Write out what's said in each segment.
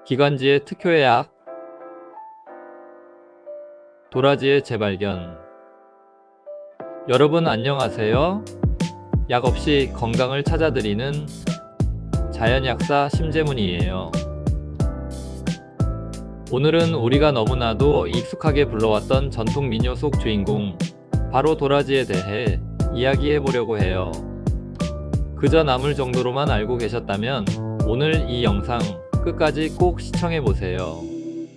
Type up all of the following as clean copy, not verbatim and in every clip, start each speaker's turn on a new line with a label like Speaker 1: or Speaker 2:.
Speaker 1: 기관지의 특효의 약, 도라지의 재발견. 여러분 안녕하세요. 약 없이 건강을 찾아드리는 자연약사 심재문이에요. 오늘은 우리가 너무나도 익숙하게 불러왔던 전통 민요 속 주인공, 바로 도라지에 대해 이야기해보려고 해요. 그저 나물 정도로만 알고 계셨다면 오늘 이 영상 끝까지 꼭 시청해보세요.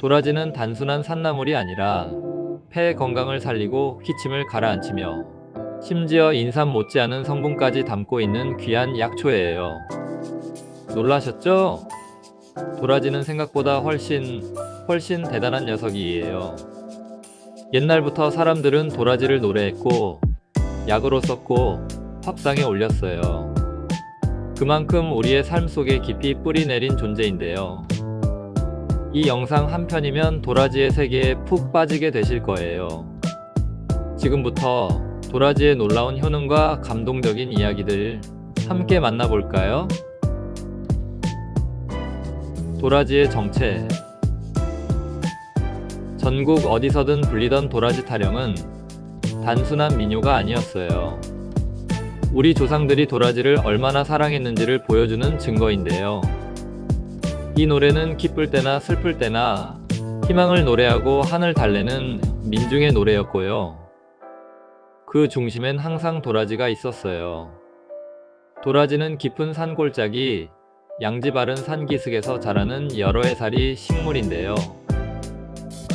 Speaker 1: 도라지는 단순한 산나물이 아니라 폐 건강을 살리고 기침을 가라앉히며 심지어 인삼 못지않은 성분까지 담고 있는 귀한 약초예요. 놀라셨죠? 도라지는 생각보다 훨씬 대단한 녀석이에요. 옛날부터 사람들은 도라지를 노래했고 약으로 썼고 밥상에 올렸어요. 그만큼 우리의 삶 속에 깊이 뿌리 내린 존재인데요. 이 영상 한 편이면 도라지의 세계에 푹 빠지게 되실 거예요. 지금부터 도라지의 놀라운 효능과 감동적인 이야기들 함께 만나볼까요? 도라지의 정체. 전국 어디서든 불리던 도라지 타령은 단순한 민요가 아니었어요. 우리 조상들이 도라지를 얼마나 사랑했는지를 보여주는 증거인데요. 이 노래는 기쁠 때나 슬플 때나 희망을 노래하고 한을 달래는 민중의 노래였고요. 그 중심엔 항상 도라지가 있었어요. 도라지는 깊은 산골짜기, 양지 바른 산기슭에서 자라는 여러 해살이 식물인데요.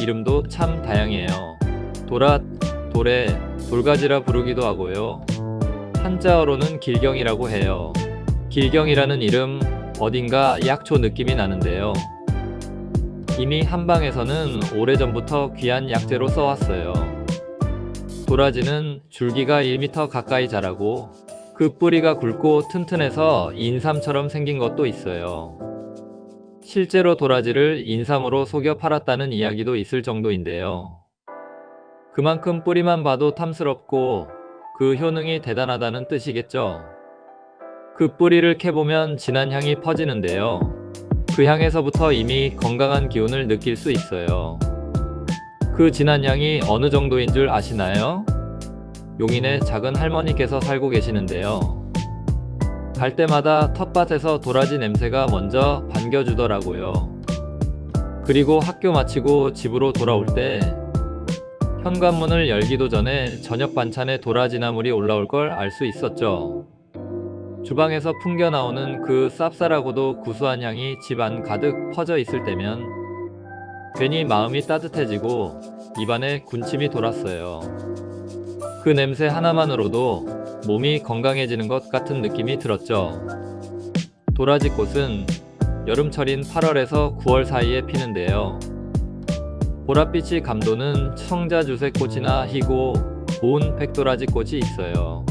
Speaker 1: 이름도 참 다양해요. 도랏, 도래, 돌가지라 부르기도 하고요. 한자어로는 길경이라고 해요. 길경이라는 이름, 어딘가 약초 느낌이 나는데요. 이미 한방에서는 오래전부터 귀한 약재로 써왔어요. 도라지는 줄기가 1m 가까이 자라고 그 뿌리가 굵고 튼튼해서 인삼처럼 생긴 것도 있어요. 실제로 도라지를 인삼으로 속여 팔았다는 이야기도 있을 정도인데요. 그만큼 뿌리만 봐도 탐스럽고 그 효능이 대단하다는 뜻이겠죠. 그 뿌리를 캐보면 진한 향이 퍼지는데요. 그 향에서부터 이미 건강한 기운을 느낄 수 있어요. 그 진한 향이 어느 정도인 줄 아시나요? 용인의 작은 할머니께서 살고 계시는데요. 갈 때마다 텃밭에서 도라지 냄새가 먼저 반겨주더라고요. 그리고 학교 마치고 집으로 돌아올 때 현관문을 열기도 전에 저녁 반찬에 도라지 나물이 올라올 걸 알 수 있었죠. 주방에서 풍겨 나오는 그 쌉쌀하고도 구수한 향이 집 안 가득 퍼져 있을 때면 괜히 마음이 따뜻해지고 입안에 군침이 돌았어요. 그 냄새 하나만으로도 몸이 건강해지는 것 같은 느낌이 들었죠. 도라지꽃은 여름철인 8월에서 9월 사이에 피는데요. 보랏빛이 감도는 청자주색꽃이나 희고 고운 백도라지꽃이 있어요.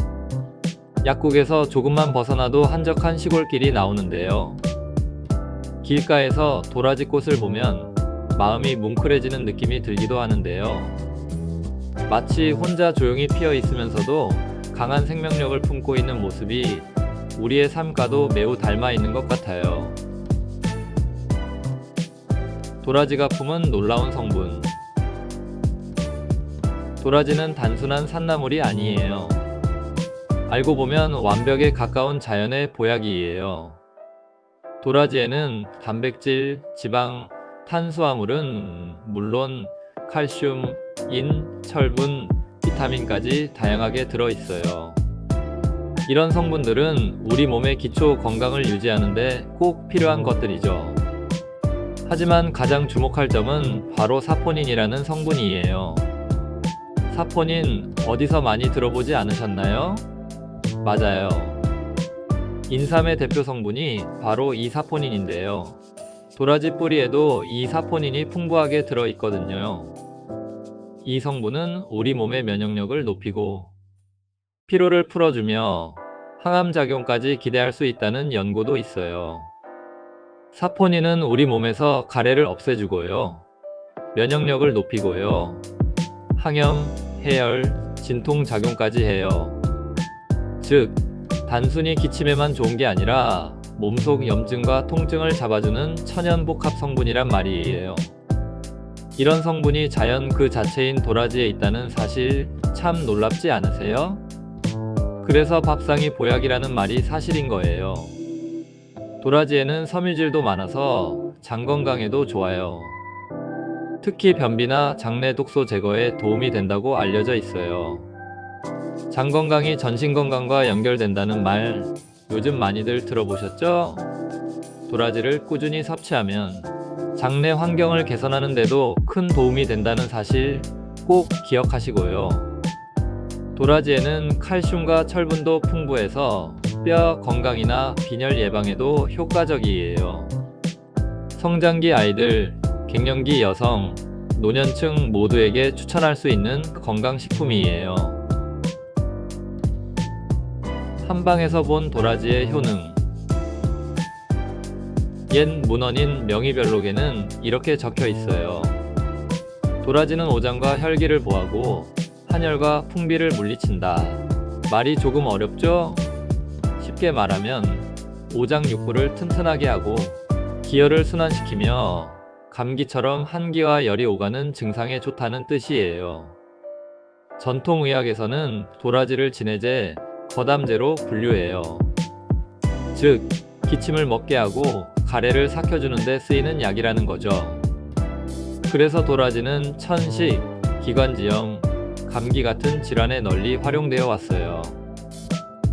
Speaker 1: 약국에서 조금만 벗어나도 한적한 시골길이 나오는데요. 길가에서 도라지꽃을 보면 마음이 뭉클해지는 느낌이 들기도 하는데요. 마치 혼자 조용히 피어 있으면서도 강한 생명력을 품고 있는 모습이 우리의 삶과도 매우 닮아 있는 것 같아요. 도라지가 품은 놀라운 성분. 도라지는 단순한 산나물이 아니에요. 알고 보면 완벽에 가까운 자연의 보약이에요. 도라지에는 단백질, 지방, 탄수화물은 물론 칼슘, 인, 철분, 비타민까지 다양하게 들어있어요. 이런 성분들은 우리 몸의 기초 건강을 유지하는 데 꼭 필요한 것들이죠. 하지만 가장 주목할 점은 바로 사포닌이라는 성분이에요. 사포닌 어디서 많이 들어보지 않으셨나요? 맞아요. 인삼의 대표 성분이 바로 이 사포닌인데요. 도라지 뿌리에도 이 사포닌이 풍부하게 들어있거든요. 이 성분은 우리 몸의 면역력을 높이고 피로를 풀어주며 항암작용까지 기대할 수 있다는 연구도 있어요. 사포닌은 우리 몸에서 가래를 없애주고요. 면역력을 높이고요. 항염, 해열, 진통작용까지 해요. 즉, 단순히 기침에만 좋은 게 아니라 몸속 염증과 통증을 잡아주는 천연 복합 성분이란 말이에요. 이런 성분이 자연 그 자체인 도라지에 있다는 사실 참 놀랍지 않으세요? 그래서 밥상이 보약이라는 말이 사실인 거예요. 도라지에는 섬유질도 많아서 장 건강에도 좋아요. 특히 변비나 장내 독소 제거에 도움이 된다고 알려져 있어요. 장 건강이 전신 건강과 연결된다는 말 요즘 많이들 들어보셨죠? 도라지를 꾸준히 섭취하면 장내 환경을 개선하는 데도 큰 도움이 된다는 사실 꼭 기억하시고요. 도라지에는 칼슘과 철분도 풍부해서 뼈 건강이나 빈혈 예방에도 효과적이에요. 성장기 아이들, 갱년기 여성, 노년층 모두에게 추천할 수 있는 건강식품이에요. 한방에서 본 도라지의 효능. 옛 문헌인 명의별록에는 이렇게 적혀 있어요. 도라지는 오장과 혈기를 보하고 한혈과 풍비를 물리친다. 말이 조금 어렵죠? 쉽게 말하면 오장육부를 튼튼하게 하고 기혈을 순환시키며 감기처럼 한기와 열이 오가는 증상에 좋다는 뜻이에요. 전통의학에서는 도라지를 진해제, 거담제로 분류해요. 즉, 기침을 먹게 하고 가래를 삭혀주는 데 쓰이는 약이라는 거죠. 그래서 도라지는 천식, 기관지염, 감기 같은 질환에 널리 활용되어 왔어요.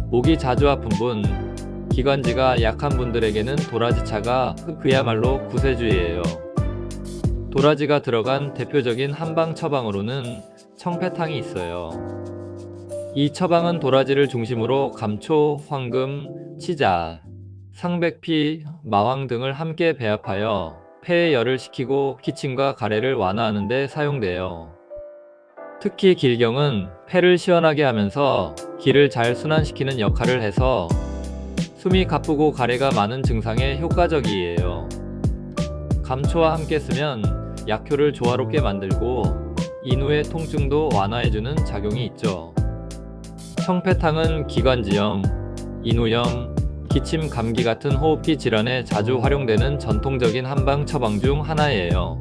Speaker 1: 목이 자주 아픈 분, 기관지가 약한 분들에게는 도라지차가 그야말로 구세주예요. 도라지가 들어간 대표적인 한방 처방으로는 청패탕이 있어요. 이 처방은 도라지를 중심으로 감초, 황금, 치자, 상백피, 마황 등을 함께 배합하여 폐의 열을 식히고 기침과 가래를 완화하는 데 사용돼요. 특히 길경은 폐를 시원하게 하면서 기를 잘 순환시키는 역할을 해서 숨이 가쁘고 가래가 많은 증상에 효과적이에요. 감초와 함께 쓰면 약효를 조화롭게 만들고 인후의 통증도 완화해주는 작용이 있죠. 청패탕은 기관지염, 인후염, 기침, 감기 같은 호흡기 질환에 자주 활용되는 전통적인 한방 처방 중 하나예요.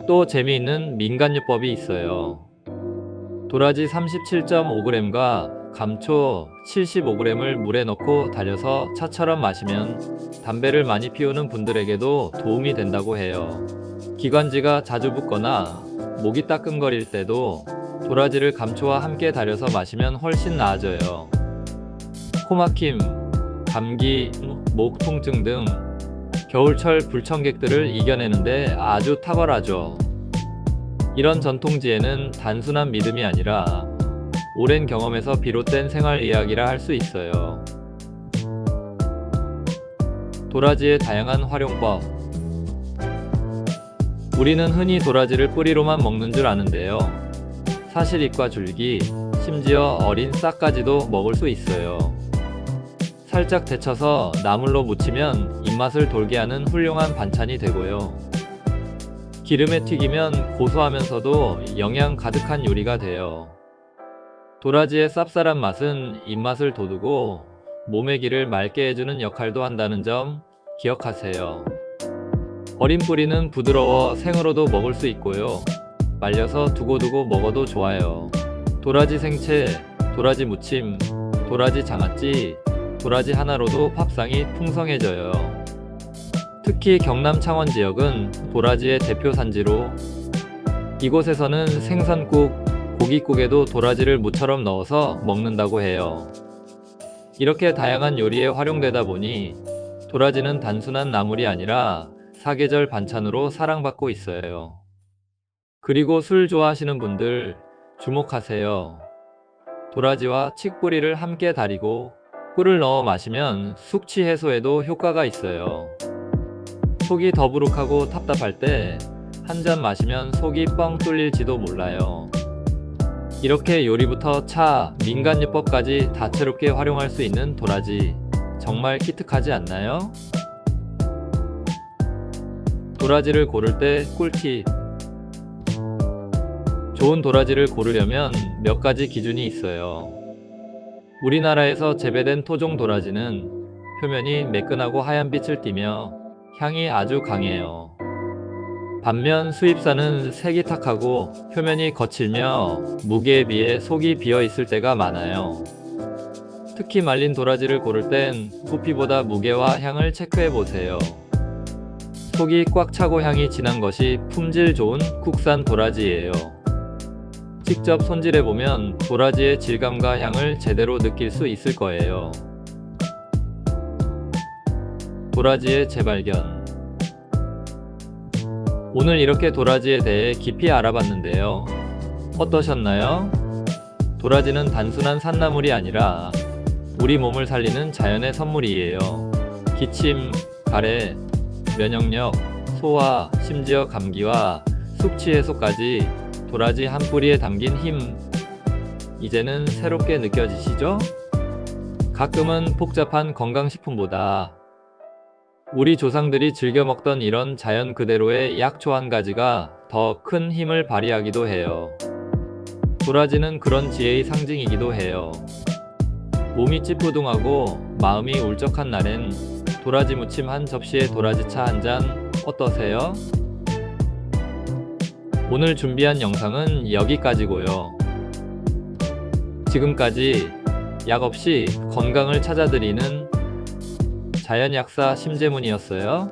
Speaker 1: 또 재미있는 민간요법이 있어요. 도라지 37.5g과 감초 75g을 물에 넣고 달여서 차처럼 마시면 담배를 많이 피우는 분들에게도 도움이 된다고 해요. 기관지가 자주 붓거나 목이 따끔거릴 때도 도라지를 감초와 함께 달여서 마시면 훨씬 나아져요. 코막힘, 감기, 목 통증 등 겨울철 불청객들을 이겨내는데 아주 탁월하죠. 이런 전통지혜는 단순한 믿음이 아니라 오랜 경험에서 비롯된 생활 의학이라 할 수 있어요. 도라지의 다양한 활용법. 우리는 흔히 도라지를 뿌리로만 먹는 줄 아는데요. 사실 잎과 줄기, 심지어 어린 싹까지도 먹을 수 있어요. 살짝 데쳐서 나물로 무치면 입맛을 돌게 하는 훌륭한 반찬이 되고요. 기름에 튀기면 고소하면서도 영양 가득한 요리가 돼요. 도라지의 쌉쌀한 맛은 입맛을 돋우고 몸의 기를 맑게 해주는 역할도 한다는 점 기억하세요. 어린 뿌리는 부드러워 생으로도 먹을 수 있고요. 말려서 두고두고 먹어도 좋아요. 도라지 생채, 도라지 무침, 도라지 장아찌, 도라지 하나로도 밥상이 풍성해져요. 특히 경남 창원 지역은 도라지의 대표 산지로 이곳에서는 생선국, 고깃국에도 도라지를 무처럼 넣어서 먹는다고 해요. 이렇게 다양한 요리에 활용되다 보니 도라지는 단순한 나물이 아니라 사계절 반찬으로 사랑받고 있어요. 그리고 술 좋아하시는 분들 주목하세요. 도라지와 칡뿌리를 함께 달이고 꿀을 넣어 마시면 숙취 해소에도 효과가 있어요. 속이 더부룩하고 답답할 때 한 잔 마시면 속이 뻥 뚫릴지도 몰라요. 이렇게 요리부터 차, 민간요법까지 다채롭게 활용할 수 있는 도라지, 정말 기특하지 않나요? 도라지를 고를 때 꿀팁. 좋은 도라지를 고르려면 몇 가지 기준이 있어요. 우리나라에서 재배된 토종 도라지는 표면이 매끈하고 하얀 빛을 띠며 향이 아주 강해요. 반면 수입산은 색이 탁하고 표면이 거칠며 무게에 비해 속이 비어 있을 때가 많아요. 특히 말린 도라지를 고를 땐 부피보다 무게와 향을 체크해 보세요. 속이 꽉 차고 향이 진한 것이 품질 좋은 국산 도라지예요. 직접 손질해 보면 도라지의 질감과 향을 제대로 느낄 수 있을 거예요. 도라지의 재발견. 오늘 이렇게 도라지에 대해 깊이 알아봤는데요. 어떠셨나요? 도라지는 단순한 산나물이 아니라 우리 몸을 살리는 자연의 선물이에요. 기침, 가래, 면역력, 소화, 심지어 감기와 숙취 해소까지 도라지 한 뿌리에 담긴 힘. 이제는 새롭게 느껴지시죠? 가끔은 복잡한 건강식품보다 우리 조상들이 즐겨 먹던 이런 자연 그대로의 약초 한 가지가 더 큰 힘을 발휘하기도 해요. 도라지는 그런 지혜의 상징이기도 해요. 몸이 찌뿌둥하고 마음이 울적한 날엔 도라지 무침 한 접시에 도라지차 한 잔 어떠세요? 오늘 준비한 영상은 여기까지고요. 지금까지 약 없이 건강을 찾아드리는 자연약사 심재문이었어요.